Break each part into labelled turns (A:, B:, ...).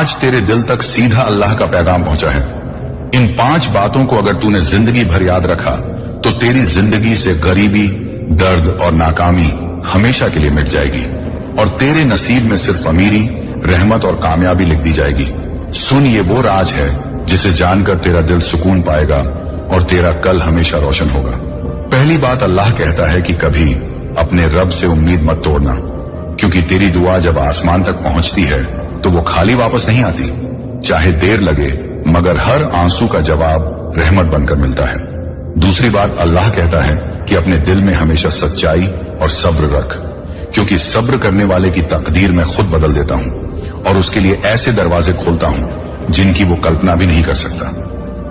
A: आज तेरे दिल तक सीधा अल्लाह का पैगाम पहुंचा है। इन 5 बातों को अगर तूने जिंदगी भर याद रखा तो तेरी जिंदगी से गरीबी, दर्द और नाकामी हमेशा के लिए मिट जाएगी और तेरे नसीब में सिर्फ अमीरी, रहमत और कामयाबी लिख दी जाएगी। सुन, ये वो राज है जिसे जानकर तेरा दिल सुकून पाएगा और तेरा कल हमेशा रोशन होगा। पहली बात, अल्लाह कहता है कि कभी अपने रब से उम्मीद मत तोड़ना, क्योंकि तेरी दुआ जब आसमान तक पहुंचती है तो वो खाली वापस नहीं आती। चाहे देर लगे मगर हर आंसू का जवाब रहमत बनकर मिलता है। दूसरी बात, अल्लाह कहता है कि अपने दिल में हमेशा सच्चाई और सब्र रख, क्योंकि सब्र करने वाले की तकदीर मैं खुद बदल देता हूं और उसके लिए ऐसे दरवाजे खोलता हूं जिनकी वो कल्पना भी नहीं कर सकता।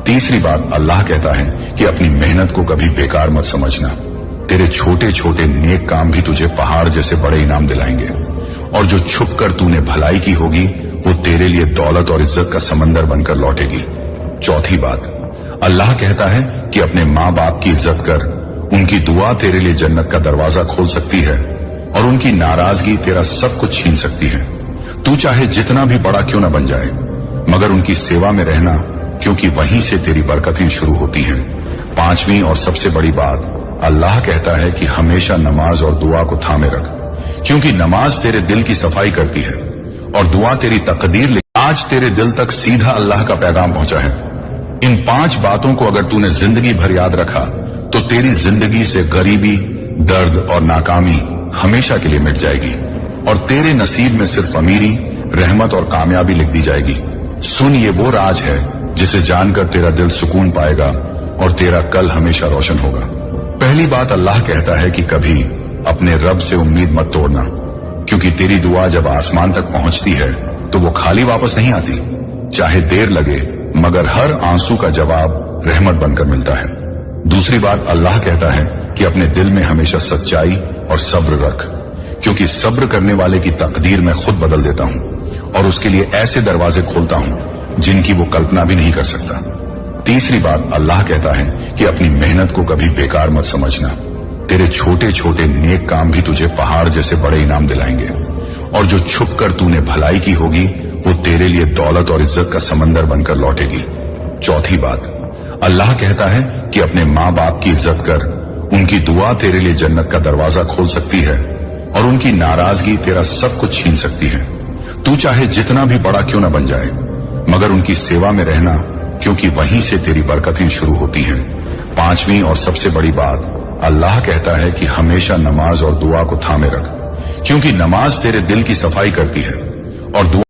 A: तीसरी बात, अल्लाह कहता है कि अपनी मेहनत को कभी बेकार मत समझना। तेरे छोटे छोटे नेक काम भी तुझे पहाड़ जैसे बड़े इनाम दिलाएंगे और जो छुप कर तूने भलाई की होगी वो तेरे लिए दौलत और इज्जत का समंदर बनकर लौटेगी। चौथी बात, अल्लाह कहता है कि अपने माँ बाप की इज्जत कर, उनकी दुआ तेरे लिए जन्नत का दरवाजा खोल सकती है और उनकी नाराजगी तेरा सब कुछ छीन सकती है। तू चाहे जितना भी बड़ा क्यों ना बन जाए मगर उनकी सेवा में रहना, क्योंकि वहीं से तेरी बरकतें शुरू होती हैं। पांचवी और सबसे बड़ी बात, अल्लाह कहता है कि हमेशा नमाज और दुआ को थामे रख, क्योंकि नमाज तेरे दिल की सफाई करती है और दुआ तेरी तकदीर ले। आज तेरे दिल तक सीधा अल्लाह का पैगाम पहुंचा है। इन 5 बातों को अगर तूने जिंदगी भर याद रखा तो तेरी जिंदगी से गरीबी, दर्द और नाकामी हमेशा के लिए मिट जाएगी और तेरे नसीब में सिर्फ अमीरी, रहमत और कामयाबी लिख दी जाएगी। सुन, ये वो राज है जिसे जानकर तेरा दिल सुकून पाएगा और तेरा कल हमेशा रोशन होगा। पहली बात, अल्लाह कहता है कि कभी अपने रब से उम्मीद मत तोड़ना, क्योंकि तेरी दुआ जब आसमान तक पहुंचती है तो वो खाली वापस नहीं आती। चाहे देर लगे मगर हर आंसू का जवाब रहमत बनकर मिलता है। दूसरी बात, अल्लाह कहता है कि अपने दिल में हमेशा सच्चाई और सब्र रख, क्योंकि सब्र करने वाले की तकदीर मैं खुद बदल देता हूं और उसके लिए ऐसे दरवाजे खोलता हूं जिनकी वो कल्पना भी नहीं कर सकता। तीसरी बात, अल्लाह कहता है कि अपनी मेहनत को कभी बेकार मत समझना। तेरे छोटे छोटे नेक काम भी तुझे पहाड़ जैसे बड़े इनाम दिलाएंगे और जो छुप कर तूने भलाई की होगी वो तेरे लिए दौलत और इज्जत का समंदर बनकर लौटेगी। चौथी बात, अल्लाह कहता है कि अपने माँ बाप की इज्जत कर, उनकी दुआ तेरे लिए जन्नत का दरवाजा खोल सकती है और उनकी नाराजगी तेरा सब कुछ छीन सकती है। तू चाहे जितना भी बड़ा क्यों ना बन जाए मगर उनकी सेवा में रहना, क्योंकि वहीं से तेरी बरकतें शुरू होती हैं। पांचवी और सबसे बड़ी बात, अल्लाह कहता है कि हमेशा नमाज और दुआ को थामे रख, क्योंकि नमाज तेरे दिल की सफाई करती है और दुआ